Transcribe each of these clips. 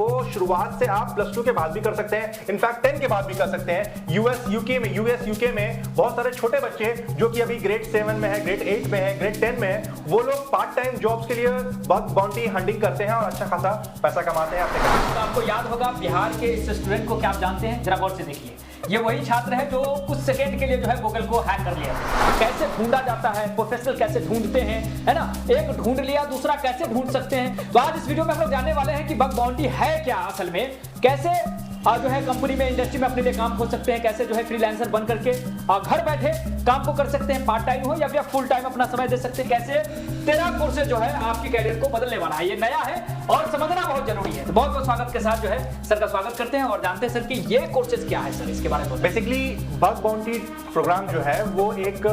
वो शुरुआत से आप +2 के बाद भी कर सकते हैं, इनफैक्ट 10 के बाद भी कर सकते हैं। यूएस यूके में बहुत सारे छोटे बच्चे जो कि अभी ग्रेड 7 में है, ग्रेड 8 में है, ग्रेड 10 में है, वो लोग पार्ट टाइम जॉब्स के लिए बग बाउंटी हंटिंग करते हैं और अच्छा खासा पैसा कमाते हैं। तो आपको याद होगा बिहार के इस स्टूडेंट को क्या आप जानते हैं, जरा गौर से देखिए। ये वही छात्र है जो कुछ सेकंड के लिए जो है गूगल को हैक कर लिया। कैसे ढूंढा जाता है, प्रोफेशनल कैसे ढूंढते हैं, है ना, एक ढूंढ लिया दूसरा कैसे ढूंढ सकते हैं। तो आज इस वीडियो में हम लोग जानने वाले हैं कि बग बाउंटी है क्या असल में, कैसे जो है कंपनी में, इंडस्ट्री में अपने लिए काम खोज सकते हैं, कैसे जो है फ्रीलांसर बन करके घर बैठे काम को कर सकते हैं, पार्ट टाइम हो या फिर फुल टाइम अपना समय दे सकते हैं, कैसे 13 कोर्सेज जो है आपकी कैरियर को बदलने वाला है। ये नया है और समझना बहुत जरूरी है। तो बहुत बहुत स्वागत के साथ जो है सर का स्वागत करते हैं और जानते हैं सर कि ये कोर्सेज क्या है। सर इसके बारे में बेसिकली बग बाउंटी प्रोग्राम जो है वो एक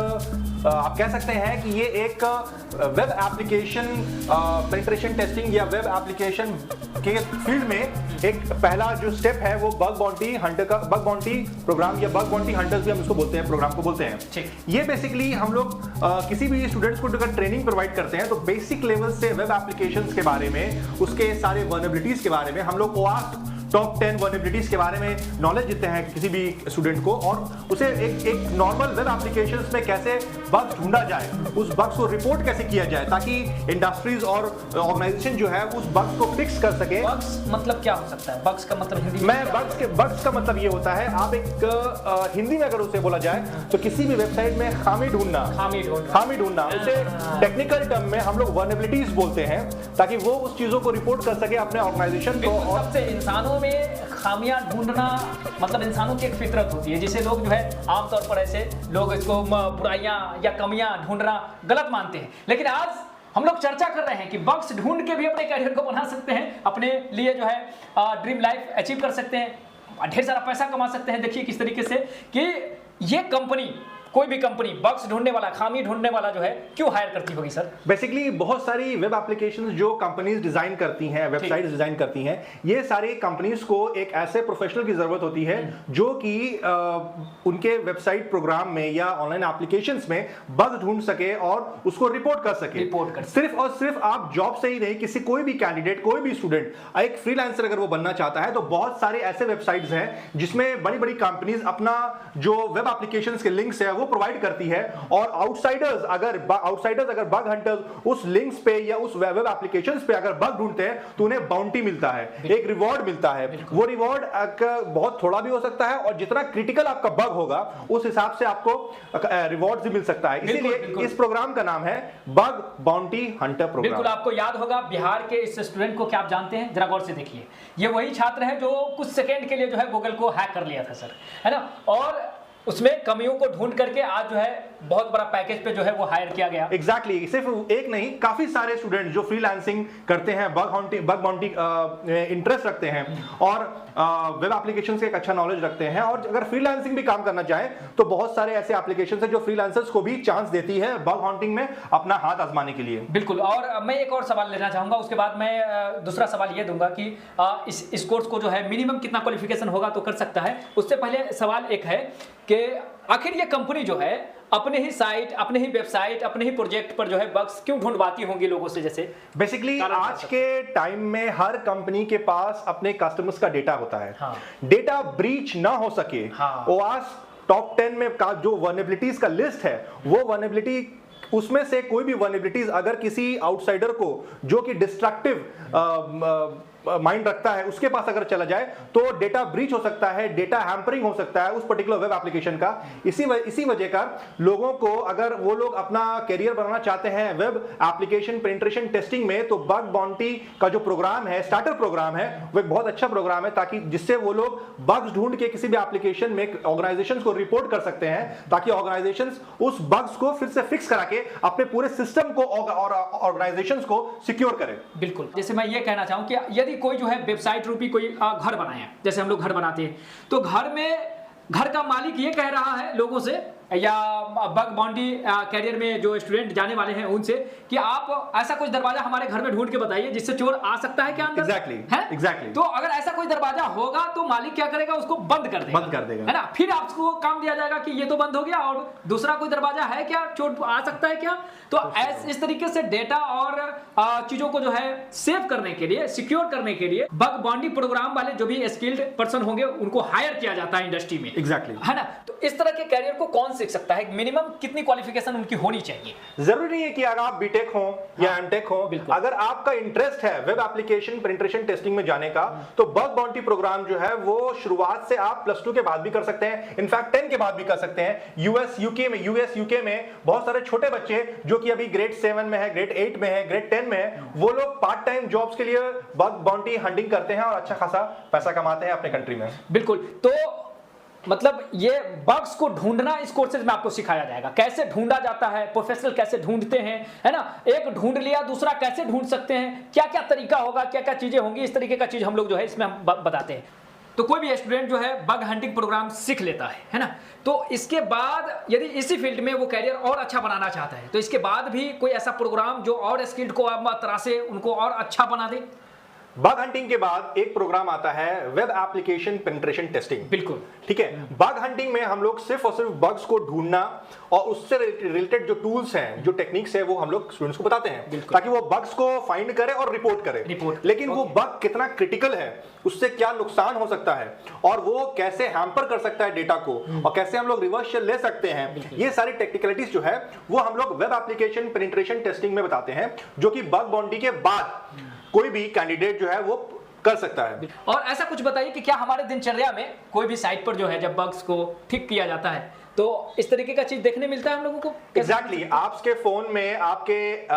आप कह सकते हैं कि ये एक वेब एप्लीकेशन पेनिट्रेशन टेस्टिंग या वेब एप्लीकेशन के फील्ड में एक पहला जो स्टेप है वो बग बाउंटी हंटर का, बग बाउंटी प्रोग्राम या बग बाउंटी हंटर्स भी हम इसको बोलते हैं, प्रोग्राम को बोलते हैं। ये बेसिकली हम लोग किसी भी स्टूडेंट्स को अगर ट्रेनिंग प्रोवाइड करते हैं तो बेसिक लेवल से वेब एप्लीकेशंस के बारे में, उसके सारे वल्नरेबिलिटीज के बारे में हम लोग OWASP टॉप 10 वल्नरेबिलिटीज के बारे में नॉलेज देते हैं किसी भी स्टूडेंट को, और उसे एक नॉर्मल वेब एप्लीकेशंस में कैसे बग्स ढूंढा जाए, उस बग्स को रिपोर्ट कैसे किया जाए ताकि इंडस्ट्रीज और ऑर्गेनाइजेशन जो है उस बग्स को फिक्स कर सके। बग्स मतलब क्या हो सकता है? बग्स का मतलब हिंदी में बग्स का मतलब ये होता है, आप एक हिंदी में अगर उसे बोला जाए तो किसी भी वेबसाइट में खामी ढूंढना, उसे टेक्निकल टर्म में हम लोग वल्नरेबिलिटीज बोलते हैं ताकि वो उस चीजों को रिपोर्ट कर सके अपने ऑर्गेनाइजेशन को। और सबसे इंसानों में खामियां ढूंढना मतलब इंसानों की एक फितरत होती है, जिसे लोग जो है आमतौर पर ऐसे लोग इसको बुराइयां या कमियां ढूंढना गलत मानते हैं। लेकिन आज हम लोग चर्चा कर रहे हैं कि बग्स ढूंढ के भी अपने करियर को बना सकते हैं, अपने लिए जो है ड्रीम लाइफ अचीव कर सकते हैं, ढेर सारा पैसा कमा सकते हैं। देखिए किस तरीके से कि ये कंपनी, कोई भी कंपनी बग्स ढूंढने वाला, खामी ढूंढने वाला जो है क्यों हायर करती होगी सर? बेसिकली बहुत सारी वेब एप्लीकेशंस जो कंपनीज डिजाइन करती हैं, वेबसाइट्स डिजाइन करती हैं, ये सारी कंपनीज को एक ऐसे प्रोफेशनल की जरूरत होती है जो कि उनके वेबसाइट प्रोग्राम में या ऑनलाइन एप्लीकेशंस में बग ढूंढ सके और उसको रिपोर्ट कर सके। सिर्फ और सिर्फ आप जॉब से ही नहीं, किसी कोई भी कैंडिडेट, कोई भी स्टूडेंट एक फ्रीलांसर अगर वो बनना चाहता है तो बहुत सारे ऐसे वेबसाइट्स हैं जिसमें बड़ी बड़ी कंपनीज अपना जो वेब एप्लीकेशंस के लिंक्स है वो प्रोवाइड करती है, और आउटसाइडर्स अगर बग हंटर्स उस लिंक्स पे या उस वेब एप्लीकेशंस पे अगर बग ढूंढते हैं तो उन्हें बाउंटी मिलता है, एक रिवॉर्ड मिलता है। वो रिवॉर्ड बहुत थोड़ा भी हो सकता है और जितना क्रिटिकल आपका बग होगा उस हिसाब से आपको रिवॉर्ड भी मिल सकता है। इसीलिए इस प्रोग्राम का नाम है बग बाउंटी हंटर प्रोग्राम। बिल्कुल आपको याद होगा बिहार के इस स्टूडेंट को क्या आप जानते हैं, जरा गौर से देखिए। ये वही छात्र है जो कुछ सेकंड के लिए जो है गूगल को हैक कर लिया था सर, है ना, और उसमें कमियों को ढूंढ करके आज जो है बहुत बड़ा पैकेज पे जो है वो हायर किया गया। एग्जैक्टली सिर्फ एक नहीं, काफी सारे स्टूडेंट जो फ्रीलांसिंग करते हैं, बग बाउंटी इंटरेस्ट रखते हैं और वेब एप्लीकेशंस का एक अच्छा नॉलेज रखते हैं, और अगर फ्रीलांसिंग भी काम करना चाहें तो बहुत सारे ऐसे एप्लीकेशंस हैं जो फ्रीलांसर्स को भी चांस देती है बग हंटिंग में अपना हाथ आजमाने के लिए। बिल्कुल, और मैं एक और सवाल लेना चाहूंगा, उसके बाद मैं दूसरा सवाल ये दूंगा कि इस कोर्स को जो है मिनिमम कितना क्वालिफिकेशन होगा तो कर सकता है। उससे पहले सवाल एक है कि आखिर ये कंपनी जो है अपने ही साइट, अपने ही वेबसाइट, अपने ही प्रोजेक्ट पर जो है बग्स क्यों ढूंढवाती होंगी लोगों से? जैसे बेसिकली आज के टाइम में हर कंपनी के पास अपने कस्टमर्स का डेटा होता है। डेटा ब्रीच ना हो सके, OWASP टॉप 10 में का जो वल्नरेबिलिटीज का लिस्ट है वो वल्नरेबिलिटी, उसमें से कोई भी वल्नरेबिलिटीज अगर किसी आउटसाइडर को जो कि डिस्ट्रक्टिव माइंड रखता है उसके पास अगर चला जाए तो डेटा ब्रीच हो सकता है, डेटा हैम्परिंग हो सकता है उस पर्टिकुलर वेब एप्लीकेशन का। इसी वजह का लोगों को, अगर वो लोग अपना करियर बनाना चाहते हैं वेब एप्लीकेशन पेनिट्रेशन टेस्टिंग में, तो बग बाउंटी का जो प्रोग्राम है, स्टार्टर प्रोग्राम है, वो एक बहुत अच्छा प्रोग्राम है ताकि जिससे वो लोग बग्स ढूंढ के किसी भी एप्लीकेशन में ऑर्गेनाइजेशंस को रिपोर्ट कर सकते हैं ताकि ऑर्गेनाइजेशंस उस बग्स को फिर से फिक्स करा के अपने पूरे सिस्टम को और ऑर्गेनाइजेशंस को सिक्योर करें। बिल्कुल, जैसे मैं ये कहना चाहूं कि यदि कोई जो है वेबसाइट रूपी कोई घर बनाया, जैसे हम लोग घर बनाते हैं, तो घर का मालिक ये कह रहा है लोगों से या बग बाउंटी कैरियर में जो स्टूडेंट जाने वाले हैं उनसे कि आप ऐसा कुछ दरवाजा हमारे घर में ढूंढ के बताइए जिससे चोर आ सकता है क्या अंदर? एग्जैक्टली। तो अगर ऐसा कोई दरवाजा होगा तो मालिक क्या करेगा, उसको बंद कर देगा, है ना। फिर आपको काम दिया जाएगा कि ये तो बंद हो गया और दूसरा कोई दरवाजा है क्या, चोर आ सकता है क्या। तो इस तरीके से डेटा और चीजों को जो है सेव करने के लिए, सिक्योर करने के लिए बग बाउंटी प्रोग्राम वाले जो भी स्किल्ड पर्सन होंगे उनको हायर किया जाता है इंडस्ट्री में, एग्जैक्टली, है ना। तो इस तरह के कैरियर को कौन सीख सकता है? मिनिमम कितनी क्वालिफिकेशन उनकी होनी चाहिए? जरूरी नहीं है कि अगर आप बीटेक हो या एमटेक हो, अगर आपका इंटरेस्ट है वेब एप्लीकेशन पेनिट्रेशन टेस्टिंग में जाने का, तो बग बाउंटी प्रोग्राम जो है वो शुरुआत से आप +2 के बाद भी कर सकते हैं, इनफैक्ट 10 के बाद भी कर सकते हैं। यूएस यूके में बहुत सारे छोटे बच्चे जो कि अभी ग्रेड 7 में है, ग्रेड 8 में है, ग्रेड 10 में है, वो लोग पार्ट टाइम जॉब्स के लिए बग बाउंटी हंटिंग करते हैं और अच्छा खासा पैसा कमाते हैं अपने कंट्री में। बिल्कुल। तो मतलब ये बग्स को ढूंढना इस कोर्सेज में आपको सिखाया जाएगा, कैसे ढूंढा जाता है, प्रोफेशनल कैसे ढूंढते हैं, है ना। एक ढूंढ लिया, दूसरा कैसे ढूंढ सकते हैं, क्या क्या तरीका होगा, क्या क्या चीजें होंगी, इस तरीके का चीज हम लोग जो है इसमें हम बताते हैं। तो कोई भी स्टूडेंट जो है बग हंटिंग प्रोग्राम सीख लेता है ना। तो इसके बाद यदि इसी फील्ड में वो कैरियर और अच्छा बनाना चाहता है तो इसके बाद भी कोई ऐसा प्रोग्राम जो और स्किल्ड को तरह से उनको और अच्छा बना दे। बग हंटिंग के बाद एक प्रोग्राम आता है वेब एप्लीकेशन पेनिट्रेशन टेस्टिंग। बिल्कुल ठीक है। बग हंटिंग में हम लोग सिर्फ और सिर्फ बग्स को ढूंढना और उससे रिलेटेड जो टूल्स हैं, जो टेक्निक्स है, वो हम लोग स्टूडेंट्स को बताते हैं ताकि वो बग्स को फाइंड करे और रिपोर्ट करे। लेकिन वो बग कितना क्रिटिकल है, उससे क्या नुकसान हो सकता है और वो कैसे हैम्पर कर सकता है डेटा को और कैसे हम लोग रिवर्सल ले सकते हैं, ये सारी टेक्निकलिटीज जो है वो हम लोग वेब एप्लीकेशन पेनिट्रेशन टेस्टिंग में बताते हैं, जो कि बग बाउंटी के बाद कोई भी कैंडिडेट जो है वो कर सकता है। और ऐसा कुछ बताइए कि क्या हमारे दिनचर्या में कोई भी साइट पर जो है जब बग्स को ठीक किया जाता है तो इस तरीके का चीज देखने मिलता है हम लोगों को? एग्जैक्टली। आपके फोन में, आपके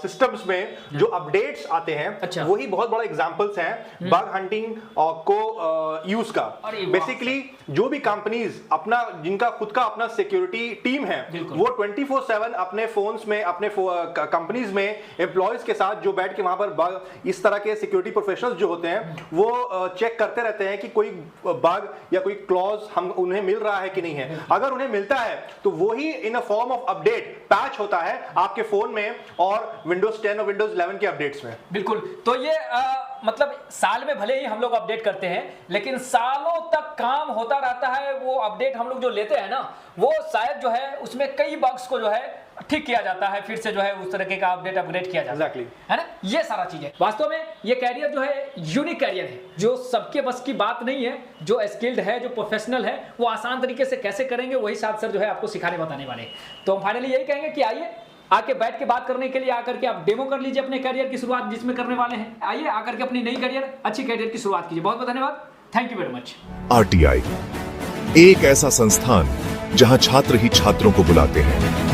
सिस्टम्स में जो अपडेट्स आते हैं, वही बहुत बड़ा एग्जांपल्स हैं बग हंटिंग को यूज का। बेसिकली जो भी कंपनीज अपना, जिनका खुद का अपना सिक्योरिटी टीम है, वो 24/7 अपने फोन्स में, अपने कंपनीज में एम्प्लॉयज के साथ जो बैठ के वहां पर बग, इस तरह के सिक्योरिटी प्रोफेशनल्स जो होते हैं वो चेक करते रहते हैं कि कोई बग या कोई क्लॉज हम उन्हें मिल रहा है कि नहीं है। अगर उन्हें मिलता है तो वही in a form of update patch होता है आपके फोन में और विंडोज 10 और विंडोज 11 के अपडेट्स में। बिल्कुल। तो ये मतलब साल में भले ही हम लोग अपडेट करते हैं लेकिन सालों तक काम होता रहता है। वो अपडेट हम लोग जो लेते हैं ना, वो शायद जो है उसमें कई बग्स को जो है ठीक किया जाता है, फिर से जो है उस तरीके का अपडेट अपग्रेड किया जाता है, है ना। ये सारा चीज है। वास्तव में ये कैरियर जो है यूनिक कैरियर है, जो सबके बस की बात नहीं है। जो स्किल्ड है, जो प्रोफेशनल है, वो आसान तरीके से कैसे करेंगे वही साथ सर जो है आपको सिखाने बताने वाले। तो हम फाइनली यही कहेंगे कि आइए आके बैठ के बात करने के लिए आकर के आप डेमो कर लीजिए अपने कैरियर की शुरुआत जिसमें करने वाले हैं। आइए आकर के अपनी नई कैरियर, अच्छी कैरियर की शुरुआत कीजिए। बहुत बहुत धन्यवाद। Thank you very much. RTI एक ऐसा संस्थान जहां छात्र ही छात्रों को बुलाते हैं।